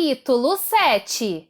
Capítulo 7.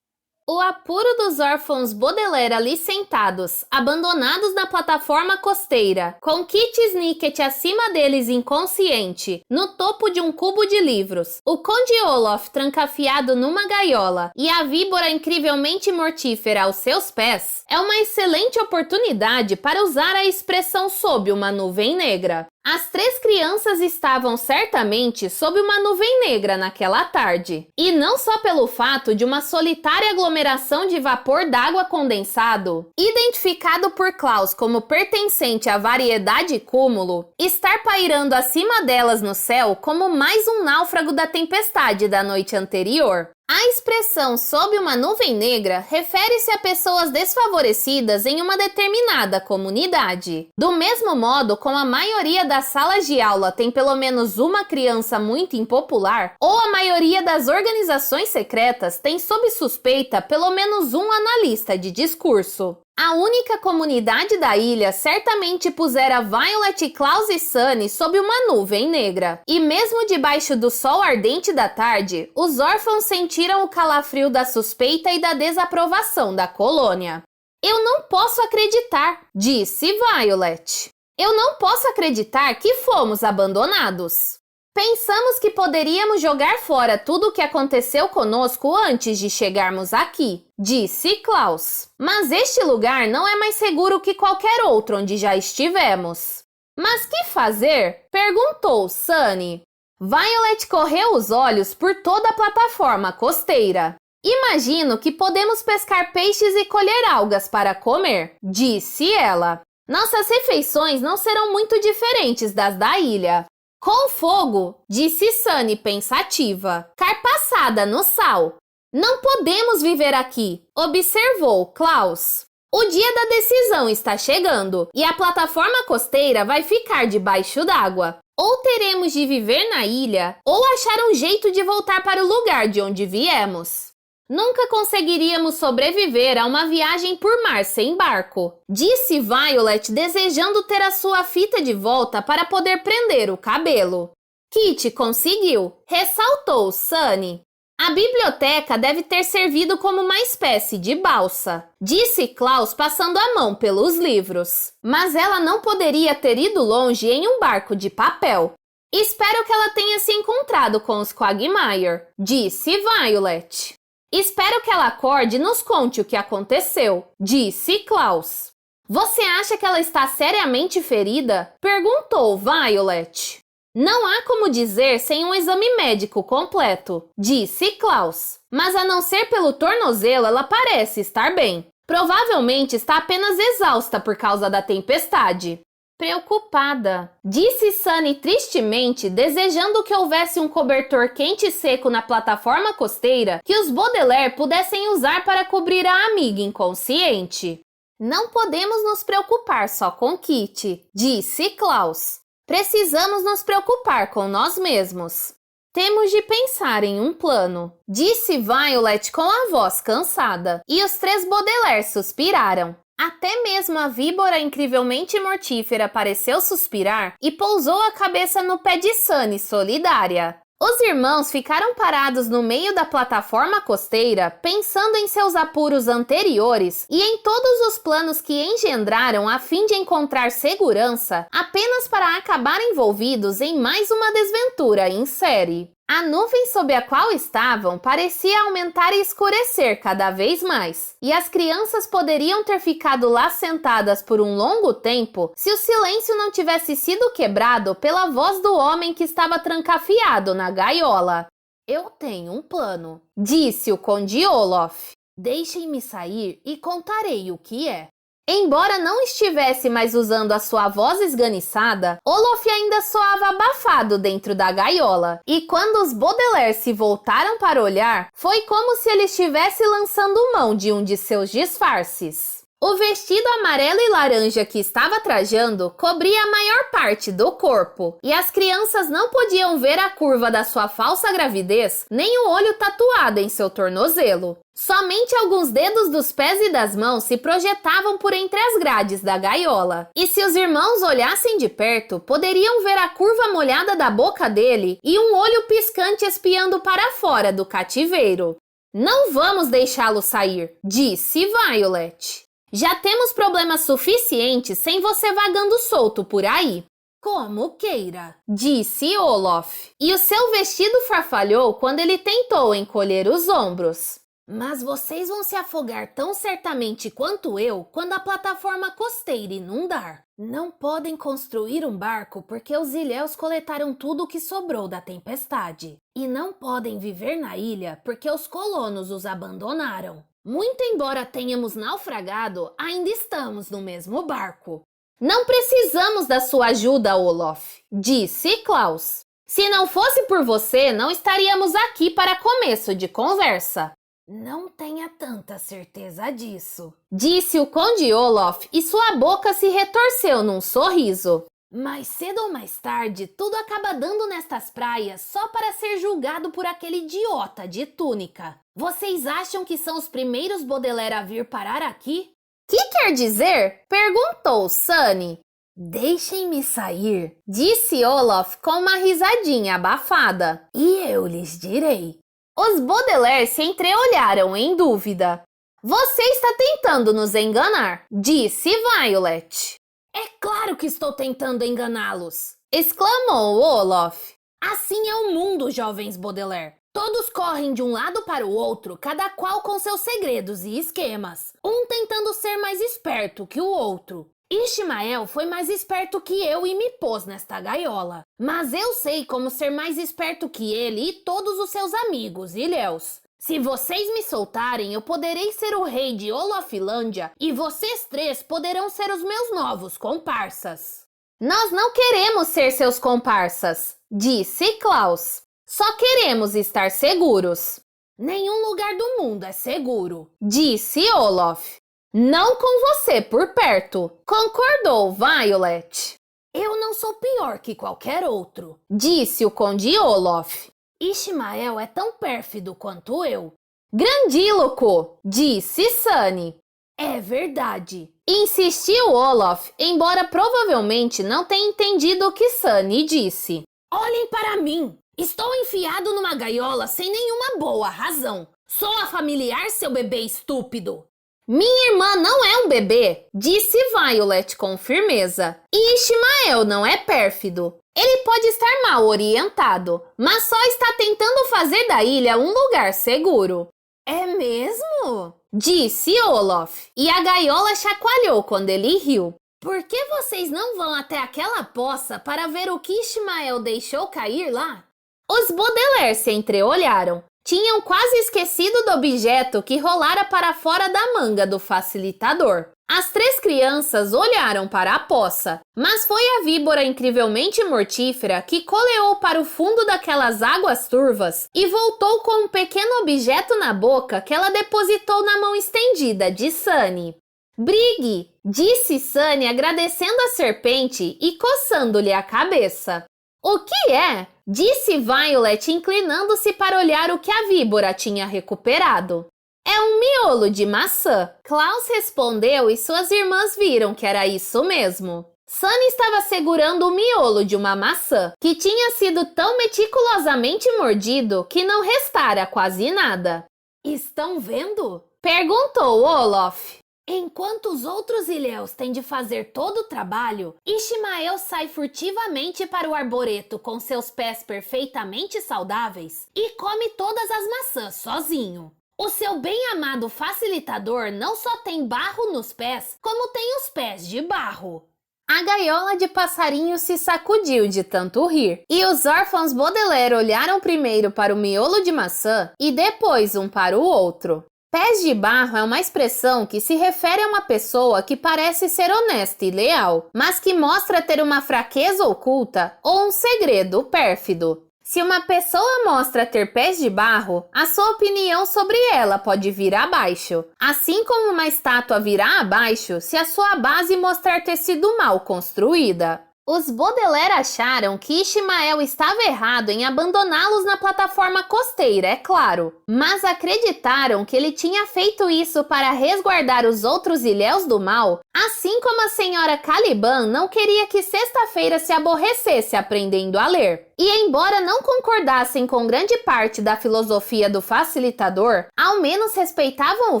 O apuro dos órfãos Baudelaire ali sentados, abandonados na plataforma costeira, com Kit Snicket acima deles inconsciente, no topo de um cubo de livros, o Conde Olaf trancafiado numa gaiola e a víbora incrivelmente mortífera aos seus pés, é uma excelente oportunidade para usar a expressão sob uma nuvem negra. As 3 crianças estavam certamente sob uma nuvem negra naquela tarde. E não só pelo fato de uma solitária aglomeração de vapor d'água condensado, identificado por Klaus como pertencente à variedade cúmulo, estar pairando acima delas no céu como mais um náufrago da tempestade da noite anterior. A expressão sob uma nuvem negra refere-se a pessoas desfavorecidas em uma determinada comunidade. Do mesmo modo como a maioria das salas de aula tem pelo menos uma criança muito impopular, ou a maioria das organizações secretas tem sob suspeita pelo menos um analista de discurso. A única comunidade da ilha certamente pusera Violet, Klaus e Sunny sob uma nuvem negra. E mesmo debaixo do sol ardente da tarde, os órfãos sentiram o calafrio da suspeita e da desaprovação da colônia. Eu não posso acreditar, disse Violet. Eu não posso acreditar que fomos abandonados. Pensamos que poderíamos jogar fora tudo o que aconteceu conosco antes de chegarmos aqui, disse Klaus. Mas este lugar não é mais seguro que qualquer outro onde já estivemos. Mas que fazer? Perguntou Sunny. Violet correu os olhos por toda a plataforma costeira. Imagino que podemos pescar peixes e colher algas para comer, disse ela. Nossas refeições não serão muito diferentes das da ilha. Com fogo, disse Sunny pensativa, carpaçada no sal. Não podemos viver aqui, observou Klaus. O dia da decisão está chegando e a plataforma costeira vai ficar debaixo d'água. Ou teremos de viver na ilha, ou achar um jeito de voltar para o lugar de onde viemos. Nunca conseguiríamos sobreviver a uma viagem por mar sem barco, disse Violet, desejando ter a sua fita de volta para poder prender o cabelo. Kit conseguiu, ressaltou Sunny. A biblioteca deve ter servido como uma espécie de balsa, disse Klaus passando a mão pelos livros. Mas ela não poderia ter ido longe em um barco de papel. Espero que ela tenha se encontrado com os Quagmire, disse Violet. Espero que ela acorde e nos conte o que aconteceu, disse Klaus. Você acha que ela está seriamente ferida? Perguntou Violet. Não há como dizer sem um exame médico completo, disse Klaus. Mas a não ser pelo tornozelo, ela parece estar bem. Provavelmente está apenas exausta por causa da tempestade. Preocupada, disse Sunny tristemente, desejando que houvesse um cobertor quente e seco na plataforma costeira que os Baudelaire pudessem usar para cobrir a amiga inconsciente. Não podemos nos preocupar só com Kit, disse Klaus. Precisamos nos preocupar com nós mesmos. Temos de pensar em um plano, disse Violet com a voz cansada, e os 3 Baudelaire suspiraram. Até mesmo a víbora incrivelmente mortífera pareceu suspirar e pousou a cabeça no pé de Sunny solidária. Os irmãos ficaram parados no meio da plataforma costeira, pensando em seus apuros anteriores e em todos os planos que engendraram a fim de encontrar segurança, apenas para acabar envolvidos em mais uma desventura em série. A nuvem sob a qual estavam parecia aumentar e escurecer cada vez mais, e as crianças poderiam ter ficado lá sentadas por um longo tempo se o silêncio não tivesse sido quebrado pela voz do homem que estava trancafiado na gaiola. Eu tenho um plano, disse o Conde Olaf. Deixem-me sair e contarei o que é. Embora não estivesse mais usando a sua voz esganiçada, Olaf ainda soava abafado dentro da gaiola, e quando os Baudelaire se voltaram para olhar, foi como se ele estivesse lançando mão de um de seus disfarces. O vestido amarelo e laranja que estava trajando cobria a maior parte do corpo, e as crianças não podiam ver a curva da sua falsa gravidez, nem o olho tatuado em seu tornozelo. Somente alguns dedos dos pés e das mãos se projetavam por entre as grades da gaiola. E se os irmãos olhassem de perto, poderiam ver a curva molhada da boca dele e um olho piscante espiando para fora do cativeiro. Não vamos deixá-lo sair, disse Violet. Já temos problemas suficientes sem você vagando solto por aí. Como queira, disse Olaf. E o seu vestido farfalhou quando ele tentou encolher os ombros. Mas vocês vão se afogar tão certamente quanto eu quando a plataforma costeira inundar. Não podem construir um barco porque os ilhéus coletaram tudo o que sobrou da tempestade. E não podem viver na ilha porque os colonos os abandonaram. Muito embora tenhamos naufragado, ainda estamos no mesmo barco. Não precisamos da sua ajuda, Olaf, disse Klaus. Se não fosse por você, não estaríamos aqui para começo de conversa. Não tenha tanta certeza disso, disse o Conde Olaf e sua boca se retorceu num sorriso. Mais cedo ou mais tarde, tudo acaba dando nestas praias só para ser julgado por aquele idiota de túnica. Vocês acham que são os primeiros Baudelaire a vir parar aqui? Que quer dizer? Perguntou Sunny. Deixem-me sair, disse Olaf com uma risadinha abafada. E eu lhes direi. Os Baudelaire se entreolharam em dúvida. Você está tentando nos enganar, disse Violet. É claro que estou tentando enganá-los, exclamou Olaf. Assim é o mundo, jovens Baudelaire. Todos correm de um lado para o outro, cada qual com seus segredos e esquemas, um tentando ser mais esperto que o outro. Ishmael foi mais esperto que eu e me pôs nesta gaiola. Mas eu sei como ser mais esperto que ele e todos os seus amigos ilhéus. Se vocês me soltarem, eu poderei ser o rei de Olafilândia e vocês três poderão ser os meus novos comparsas. Nós não queremos ser seus comparsas, disse Klaus. Só queremos estar seguros. Nenhum lugar do mundo é seguro, disse Olaf. Não com você por perto, concordou Violet. Eu não sou pior que qualquer outro, disse o Conde Olaf. Ishmael é tão pérfido quanto eu. Grandíloco, disse Sunny. É verdade, insistiu Olaf, embora provavelmente não tenha entendido o que Sunny disse. Olhem para mim, estou enfiado numa gaiola sem nenhuma boa razão. Sou a familiar, seu bebê estúpido. Minha irmã não é um bebê, disse Violet com firmeza. E Ishmael não é pérfido. Ele pode estar mal orientado, mas só está tentando fazer da ilha um lugar seguro. É mesmo? Disse Olaf. E a gaiola chacoalhou quando ele riu. Por que vocês não vão até aquela poça para ver o que Ishmael deixou cair lá? Os Baudelaire se entreolharam. Tinham quase esquecido do objeto que rolara para fora da manga do facilitador. As três crianças olharam para a poça, mas foi a víbora incrivelmente mortífera que coleou para o fundo daquelas águas turvas e voltou com um pequeno objeto na boca que ela depositou na mão estendida de Sunny. Brigue, disse Sunny agradecendo a serpente e coçando-lhe a cabeça. O que é? Disse Violet inclinando-se para olhar o que a víbora tinha recuperado. É um miolo de maçã. Klaus respondeu e suas irmãs viram que era isso mesmo. Sunny estava segurando o miolo de uma maçã, que tinha sido tão meticulosamente mordido que não restara quase nada. Estão vendo? Perguntou Olaf. Enquanto os outros ilhéus têm de fazer todo o trabalho, Ishmael sai furtivamente para o arboreto com seus pés perfeitamente saudáveis e come todas as maçãs sozinho. O seu bem-amado facilitador não só tem barro nos pés, como tem os pés de barro. A gaiola de passarinho se sacudiu de tanto rir, e os órfãos Baudelaire olharam primeiro para o miolo de maçã e depois um para o outro. Pés de barro é uma expressão que se refere a uma pessoa que parece ser honesta e leal, mas que mostra ter uma fraqueza oculta ou um segredo pérfido. Se uma pessoa mostra ter pés de barro, a sua opinião sobre ela pode vir abaixo, assim como uma estátua virá abaixo se a sua base mostrar ter sido mal construída. Os Baudelaire acharam que Ishmael estava errado em abandoná-los na plataforma costeira, é claro, mas acreditaram que ele tinha feito isso para resguardar os outros ilhéus do mal, assim como a senhora Caliban não queria que Sexta-feira se aborrecesse aprendendo a ler. E embora não concordassem com grande parte da filosofia do facilitador, ao menos respeitavam o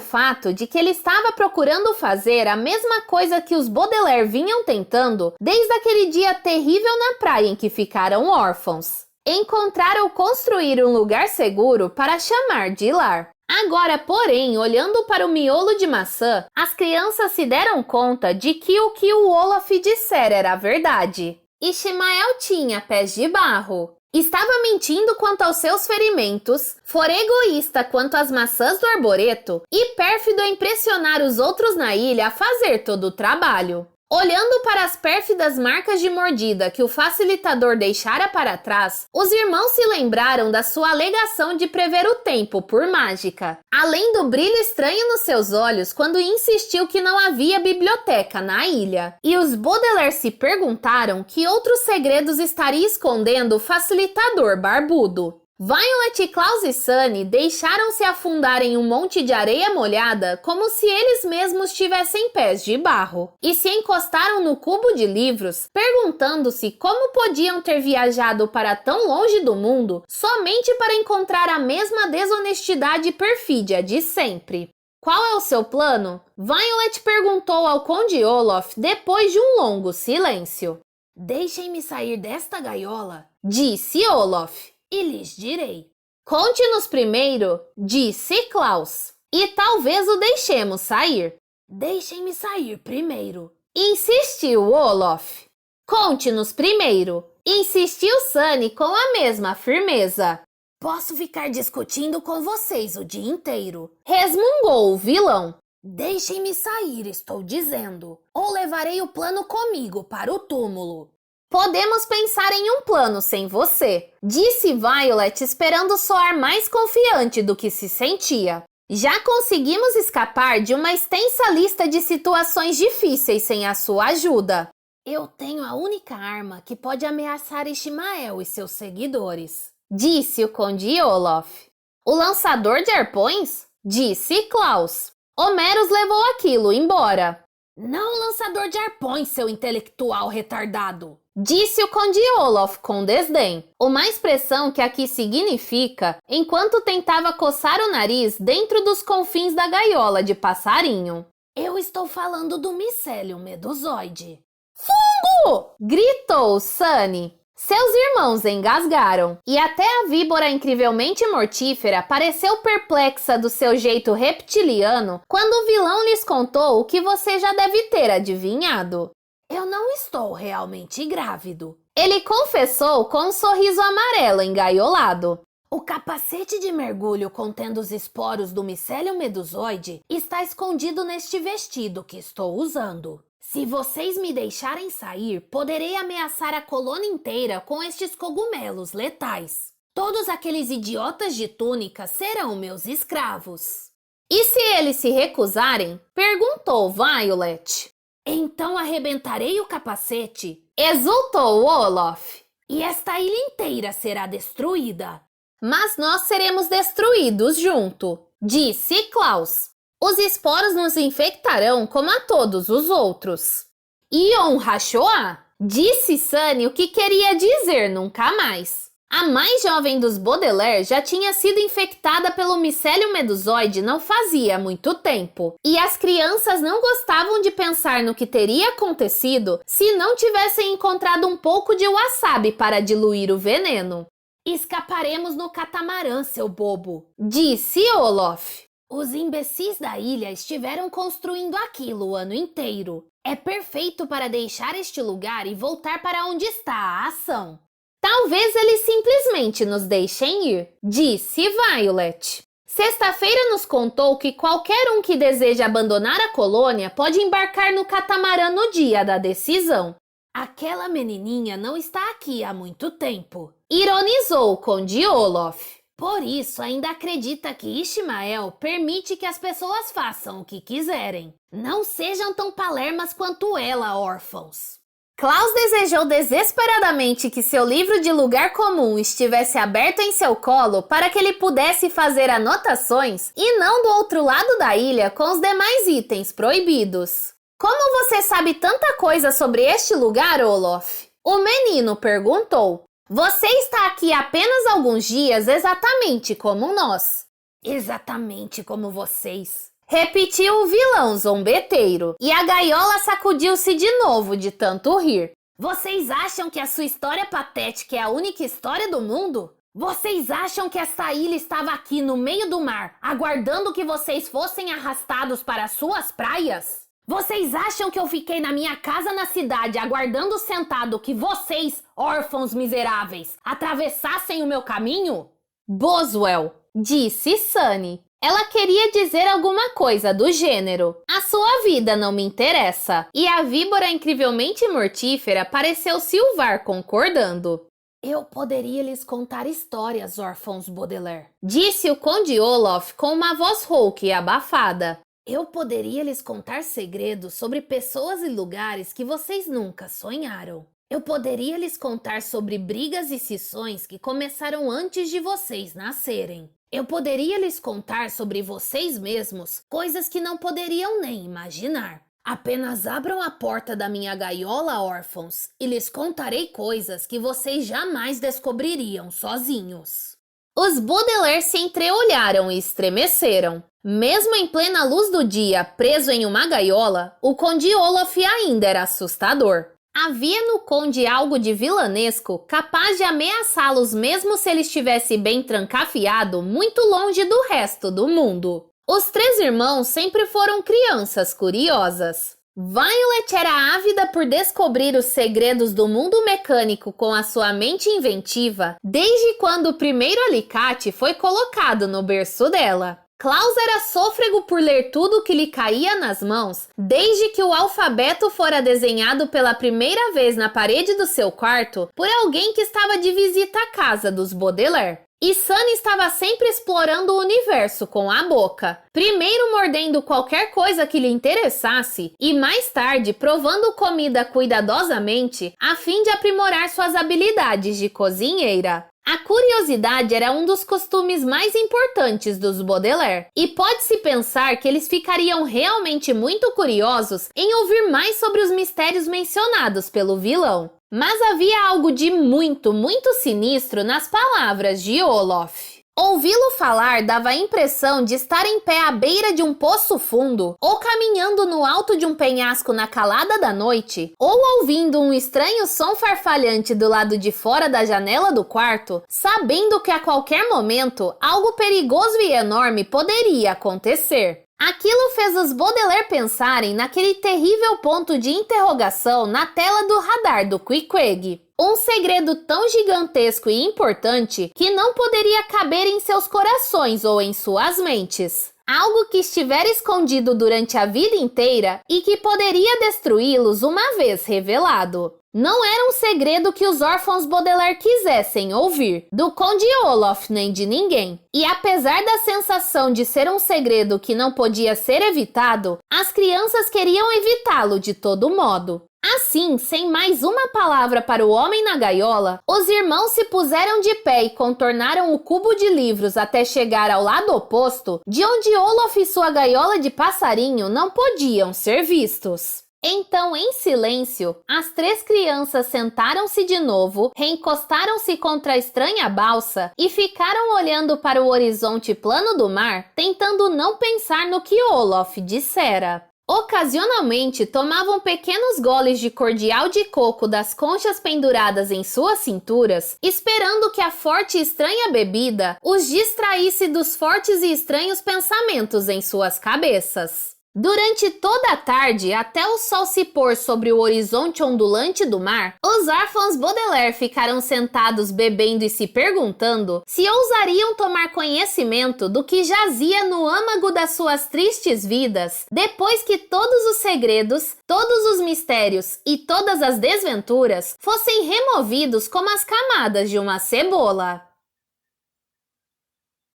fato de que ele estava procurando fazer a mesma coisa que os Baudelaire vinham tentando desde aquele dia terrível na praia em que ficaram órfãos. Encontrar ou construir um lugar seguro para chamar de lar. Agora, porém, olhando para o miolo de maçã, as crianças se deram conta de que o Olaf dissera era verdade. Ishmael tinha pés de barro. Estava mentindo quanto aos seus ferimentos, fora egoísta quanto às maçãs do arboreto e pérfido a impressionar os outros na ilha a fazer todo o trabalho. Olhando para as pérfidas marcas de mordida que o facilitador deixara para trás, os irmãos se lembraram da sua alegação de prever o tempo por mágica, além do brilho estranho nos seus olhos quando insistiu que não havia biblioteca na ilha. E os Baudelaire se perguntaram que outros segredos estaria escondendo o facilitador barbudo. Violet, Klaus e Sunny deixaram-se afundar em um monte de areia molhada como se eles mesmos tivessem pés de barro e se encostaram no cubo de livros, perguntando-se como podiam ter viajado para tão longe do mundo somente para encontrar a mesma desonestidade e perfídia de sempre. Qual é o seu plano? Violet perguntou ao Conde Olaf depois de um longo silêncio. Deixem-me sair desta gaiola, disse Olaf. e lhes direi. Conte-nos primeiro, disse Klaus, e talvez o deixemos sair. Deixem-me sair primeiro, insistiu Olaf. Conte-nos primeiro, insistiu Sunny com a mesma firmeza. Posso ficar discutindo com vocês o dia inteiro, resmungou o vilão. Deixem-me sair, estou dizendo, ou levarei o plano comigo para o túmulo. Podemos pensar em um plano sem você, disse Violet esperando soar mais confiante do que se sentia. Já conseguimos escapar de uma extensa lista de situações difíceis sem a sua ajuda. Eu tenho a única arma que pode ameaçar Ishmael e seus seguidores, disse o Conde Olaf. O lançador de arpões? Disse Klaus. Homeros levou aquilo embora. Não o lançador de arpões, seu intelectual retardado, disse o Conde Olaf com desdém, uma expressão que aqui significa enquanto tentava coçar o nariz dentro dos confins da gaiola de passarinho. Eu estou falando do micélio medusoide. Fungo! Gritou Sunny. Seus irmãos engasgaram, e até a víbora incrivelmente mortífera pareceu perplexa do seu jeito reptiliano quando o vilão lhes contou o que você já deve ter adivinhado. Eu não estou realmente grávido, ele confessou com um sorriso amarelo engaiolado. O capacete de mergulho contendo os esporos do micélio medusoide está escondido neste vestido que estou usando. Se vocês me deixarem sair, poderei ameaçar a colônia inteira com estes cogumelos letais. Todos aqueles idiotas de túnica serão meus escravos. E se eles se recusarem? Perguntou Violet. Então arrebentarei o capacete, exultou Olaf. E esta ilha inteira será destruída. Mas nós seremos destruídos junto, disse Klaus. Os esporos nos infectarão como a todos os outros. Ion Rachoa, disse Sunny o que queria dizer nunca mais. A mais jovem dos Baudelaire já tinha sido infectada pelo micélio medusoide não fazia muito tempo. E as crianças não gostavam de pensar no que teria acontecido se não tivessem encontrado um pouco de wasabi para diluir o veneno. Escaparemos no catamarã, seu bobo, disse Olaf. Os imbecis da ilha estiveram construindo aquilo o ano inteiro. É perfeito para deixar este lugar e voltar para onde está a ação. Talvez eles simplesmente nos deixem ir, disse Violet. Sexta-feira nos contou que qualquer um que deseja abandonar a colônia pode embarcar no catamarã no dia da decisão. Aquela menininha não está aqui há muito tempo. ironizou o Conde Olaf. Por isso, ainda acredita que Ishmael permite que as pessoas façam o que quiserem. Não sejam tão palermas quanto ela, órfãos. Klaus desejou desesperadamente que seu livro de lugar comum estivesse aberto em seu colo para que ele pudesse fazer anotações e não do outro lado da ilha com os demais itens proibidos. Como você sabe tanta coisa sobre este lugar, Olaf? O menino perguntou. Você está aqui apenas alguns dias exatamente como nós. Exatamente como vocês. Repetiu o vilão zombeteiro, e a gaiola sacudiu-se de novo de tanto rir. Vocês acham que a sua história patética é a única história do mundo? Vocês acham que essa ilha estava aqui no meio do mar, aguardando que vocês fossem arrastados para suas praias? Vocês acham que eu fiquei na minha casa na cidade aguardando sentado que vocês, órfãos miseráveis, atravessassem o meu caminho? Boswell, disse Sunny. Ela queria dizer alguma coisa do gênero. A sua vida não me interessa. E a víbora incrivelmente mortífera pareceu silvar concordando. Eu poderia lhes contar histórias, órfãos Baudelaire. Disse o Conde Olaf com uma voz rouca e abafada. Eu poderia lhes contar segredos sobre pessoas e lugares que vocês nunca sonharam. Eu poderia lhes contar sobre brigas e cisões que começaram antes de vocês nascerem. Eu poderia lhes contar sobre vocês mesmos coisas que não poderiam nem imaginar. Apenas abram a porta da minha gaiola, órfãos, e lhes contarei coisas que vocês jamais descobririam sozinhos. Os Baudelaire se entreolharam e estremeceram. Mesmo em plena luz do dia, preso em uma gaiola, o Conde Olaf ainda era assustador. Havia no Conde algo de vilanesco, capaz de ameaçá-los mesmo se ele estivesse bem trancafiado, muito longe do resto do mundo. Os três irmãos sempre foram crianças curiosas. Violet era ávida por descobrir os segredos do mundo mecânico com a sua mente inventiva, desde quando o primeiro alicate foi colocado no berço dela. Klaus era sôfrego por ler tudo o que lhe caía nas mãos, desde que o alfabeto fora desenhado pela primeira vez na parede do seu quarto por alguém que estava de visita à casa dos Baudelaire. E Sunny estava sempre explorando o universo com a boca, primeiro mordendo qualquer coisa que lhe interessasse e mais tarde provando comida cuidadosamente a fim de aprimorar suas habilidades de cozinheira. A curiosidade era um dos costumes mais importantes dos Baudelaire, e pode-se pensar que eles ficariam realmente muito curiosos em ouvir mais sobre os mistérios mencionados pelo vilão. Mas havia algo de muito sinistro nas palavras de Olaf. Ouvi-lo falar dava a impressão de estar em pé à beira de um poço fundo, ou caminhando no alto de um penhasco na calada da noite, ou ouvindo um estranho som farfalhante do lado de fora da janela do quarto, sabendo que a qualquer momento algo perigoso e enorme poderia acontecer. Aquilo fez os Baudelaire pensarem naquele terrível ponto de interrogação na tela do radar do Queequeg. Um segredo tão gigantesco e importante que não poderia caber em seus corações ou em suas mentes. Algo que estivera escondido durante a vida inteira e que poderia destruí-los uma vez revelado. Não era um segredo que os órfãos Baudelaire quisessem ouvir, do Conde Olaf nem de ninguém. E apesar da sensação de ser um segredo que não podia ser evitado, as crianças queriam evitá-lo de todo modo. Assim, sem mais uma palavra para o homem na gaiola, os irmãos se puseram de pé e contornaram o cubo de livros até chegar ao lado oposto, de onde Olaf e sua gaiola de passarinho não podiam ser vistos. Então, em silêncio, as três crianças sentaram-se de novo, reencostaram-se contra a estranha balsa e ficaram olhando para o horizonte plano do mar, tentando não pensar no que Olaf dissera. Ocasionalmente, tomavam pequenos goles de cordial de coco das conchas penduradas em suas cinturas, esperando que a forte e estranha bebida os distraísse dos fortes e estranhos pensamentos em suas cabeças. Durante toda a tarde, até o sol se pôr sobre o horizonte ondulante do mar, os órfãos Baudelaire ficaram sentados bebendo e se perguntando se ousariam tomar conhecimento do que jazia no âmago das suas tristes vidas, depois que todos os segredos, todos os mistérios e todas as desventuras fossem removidos como as camadas de uma cebola.